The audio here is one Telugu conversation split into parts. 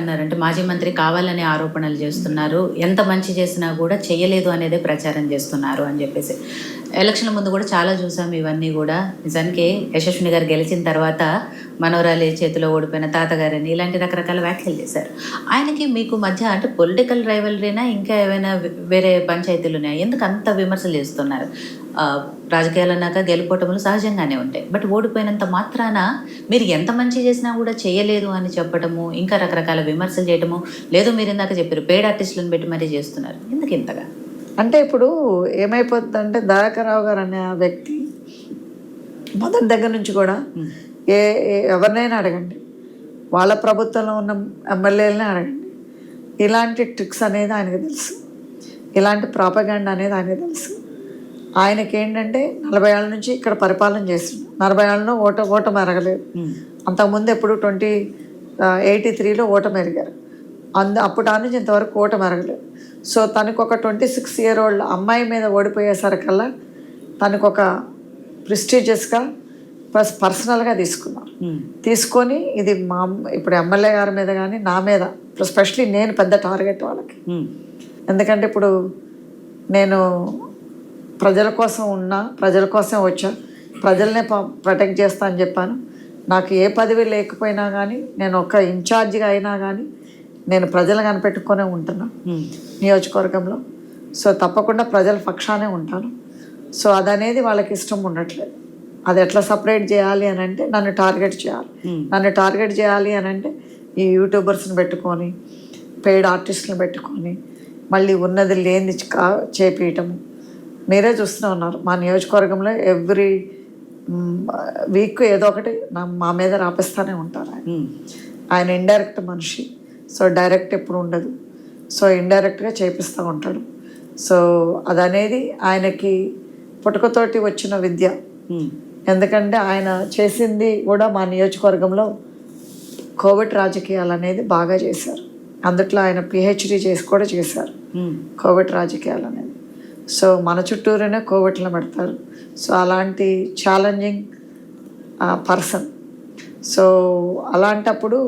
అన్నారంటే మాజీ మంత్రి కావాలనే ఆరోపణలు చేస్తున్నారు. ఎంత మంచి చేసినా కూడా చేయలేదు అనేదే ప్రచారం చేస్తున్నారు అని చెప్పేసి. ఎలక్షన్ల ముందు కూడా చాలా చూసాం ఇవన్నీ కూడా. నిజానికి యశస్విని గారు గెలిచిన తర్వాత మనవరాలి చేతిలో ఓడిపోయిన తాతగారని ఇలాంటి రకరకాల వ్యాఖ్యలు చేశారు. ఆయనకి మీకు మధ్య అంటే పొలిటికల్ రైవలరీనా ఇంకా ఏమైనా వేరే పంచాయతీలు ఉన్నాయా? ఎందుకు అంత విమర్శలు చేస్తున్నారు? రాజకీయాలు అన్నాక గెలుపోవటములు సహజంగానే ఉంటాయి. బట్ ఓడిపోయినంత మాత్రాన మీరు ఎంత మంచి చేసినా కూడా చేయలేదు అని చెప్పటము, ఇంకా రకరకాల విమర్శలు చేయటము, లేదు మీరు ఇందాక చెప్పారు పెయిడ్ ఆర్టిస్టులను పెట్టి మరీ చేస్తున్నారు. ఎందుకు ఇంతగా? అంటే ఇప్పుడు ఏమైపోతుందంటే దయాకర్రావు గారు అనే ఆ వ్యక్తి మొదటి దగ్గర నుంచి కూడా ఎవరినైనా అడగండి, వాళ్ళ ప్రభుత్వంలో ఉన్న ఎమ్మెల్యేలని అడగండి, ఇలాంటి ట్రిక్స్ అనేది ఆయనకు తెలుసు, ఇలాంటి ప్రాపగాండా అనేది ఆయనకు తెలుసు. ఆయనకి ఏంటంటే 40 ఏళ్ళ నుంచి ఇక్కడ పరిపాలన చేస్తుంది. 40 ఏళ్ళలో ఓటమి ఎరగలేదు. అంతకుముందు ఎప్పుడు 1983లో ఓటమి ఎరిగారు. అప్పుడు నుంచి ఇంతవరకు ఓటమి ఎరగలేదు. సో తనకు ఒక 26 year old అమ్మాయి మీద ఓడిపోయేసరికల్లా తనకు ఒక ప్రెస్టీజియస్గా ప్లస్ పర్సనల్గా తీసుకొని ఇది ఇప్పుడు ఎమ్మెల్యే గారి మీద కానీ నా మీద స్పెషలీ నేను పెద్ద టార్గెట్ వాళ్ళకి. ఎందుకంటే ఇప్పుడు నేను ప్రజల కోసం ప్రజల కోసం వచ్చా, ప్రజలనే ప్రొటెక్ట్ చేస్తా అని చెప్పాను. నాకు ఏ పదవి లేకపోయినా కానీ, నేను ఒక ఇన్ఛార్జిగా అయినా కానీ నేను ప్రజలు కనిపెట్టుకునే ఉంటున్నా నియోజకవర్గంలో. సో తప్పకుండా ప్రజల పక్షానే ఉంటాను. సో అదనేది వాళ్ళకి ఇష్టం ఉండట్లేదు. అది ఎట్లా సపరేట్ చేయాలి అని అంటే నన్ను టార్గెట్ చేయాలి అని అంటే ఈ యూట్యూబర్స్ని పెట్టుకొని, పెయిడ్ ఆర్టిస్టులను పెట్టుకొని, మళ్ళీ ఉన్నది లేని చేపించటము. మీరే చూస్తూనే ఉన్నారు మా నియోజకవర్గంలో ఎవ్రీ వీక్ ఏదో ఒకటి మా మీద రాపిస్తూనే ఉంటారు. ఆయన ఇండైరెక్ట్ మనిషి. సో డైరెక్ట్ ఎప్పుడు ఉండదు. సో ఇండైరెక్ట్గా చేపిస్తూ ఉంటాడు. సో అదనేది ఆయనకి పుట్టుకతోటి వచ్చిన విద్య. ఎందుకంటే ఆయన చేసింది కూడా మా నియోజకవర్గంలో కోవిడ్ రాజకీయాలు అనేది బాగా చేశారు. అందుట్లో ఆయన PhD చేసి కూడా చేశారు కోవిడ్ రాజకీయాలు అనేది. సో మన చుట్టూరునే కోవిడ్లో పెడతారు. సో అలాంటి ఛాలెంజింగ్ పర్సన్. సో అలాంటప్పుడు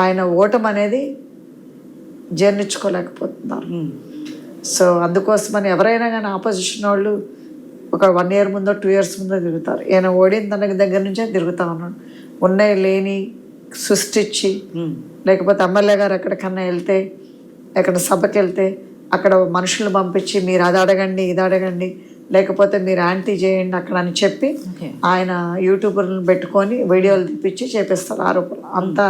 ఆయన ఓటమి అనేది జీర్ణించుకోలేకపోతున్నారు. సో అందుకోసమని ఎవరైనా కానీ ఆపోజిషన్ వాళ్ళు ఒక 1 year ముందో 2 years ముందో తిరుగుతారు. ఈయన ఓడిన తనకి దగ్గర నుంచే తిరుగుతూ ఉన్నాడు. ఉన్నాయి లేని సృష్టించి, లేకపోతే ఎమ్మెల్యే గారు ఎక్కడికన్నా వెళ్తే, ఎక్కడ సభకి వెళ్తే అక్కడ మనుషులు పంపించి మీరు అది అడగండి, ఇది అడగండి, లేకపోతే మీరు యాంటీ చేయండి అక్కడ అని చెప్పి ఆయన యూట్యూబర్లను పెట్టుకొని వీడియోలు తీపిచ్చి చేపిస్తారు ఆరోపణలు. అంత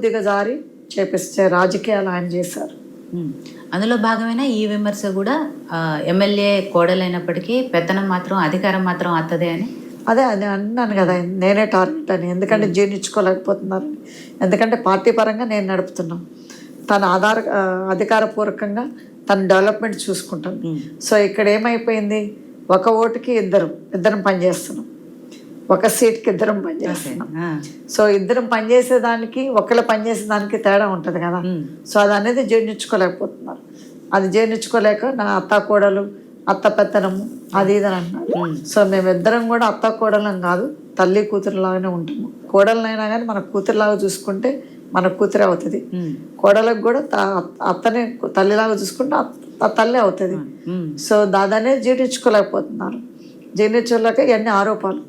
దిగజారి చేపిస్తే రాజకీయాలు ఆయన చేశారు. అందులో భాగమైన ఈ విమర్శ కూడా ఎమ్మెల్యే కోడలైనప్పటికీ పెత్తనం మాత్రం, అధికారం మాత్రం అత్తదే అని. అదే అన్నాను కదా, నేనే టార్గెట్ అని. ఎందుకంటే జీర్ణించుకోలేకపోతున్నారు. ఎందుకంటే పార్టీ పరంగా నేను నడుపుతున్నాం, తన అధికారపూర్వకంగా తన డెవలప్మెంట్ చూసుకుంటాను. సో ఇక్కడ ఏమైపోయింది, ఒక ఓటుకి ఇద్దరం పనిచేస్తున్నాం, ఒక సీట్కి ఇద్దరం పనిచేస్తున్నాం. సో ఇద్దరం పనిచేసేదానికి ఒకళ్ళు పనిచేసేదానికి తేడా ఉంటుంది కదా. సో అది అనేది జీర్ణించుకోలేకపోతున్నారు. అది జీర్ణించుకోలేక నా అత్త కోడలు, అత్త పెత్తనము అది ఇది అని అన్నారు. సో మేమిద్దరం కూడా అత్త కోడలం కాదు, తల్లి కూతురులాగానే ఉంటాము. కోడలనైనా కానీ మన కూతురులాగా చూసుకుంటే మన కూతురే అవుతుంది. కోడలకు కూడా అత్తనే తల్లిలాగా చూసుకుంటే తల్లి అవుతుంది. సో దాదానే జీర్ణించుకోలేకపోతున్నారు. జీర్ణించుకోలేక ఇవన్నీ ఆరోపాలు,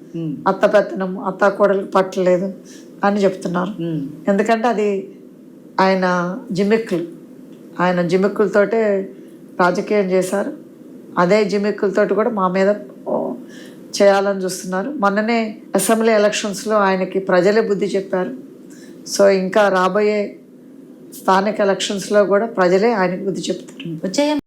అత్త పెత్తనము, అత్త కోడలకు పట్టలేదు అని చెప్తున్నారు. ఎందుకంటే అది ఆయన జిమ్మిక్కులతోటే రాజకీయం చేశారు. అదే జిమ్మిక్కులతోటి కూడా మా మీద చేయాలని చూస్తున్నారు. మొన్ననే అసెంబ్లీ ఎలక్షన్స్లో ఆయనకి ప్రజలే బుద్ధి చెప్పారు. సో ఇంకా రాబోయే స్థానిక ఎలక్షన్స్లో కూడా ప్రజలే ఆయనకు బుద్ధి చెప్తారు.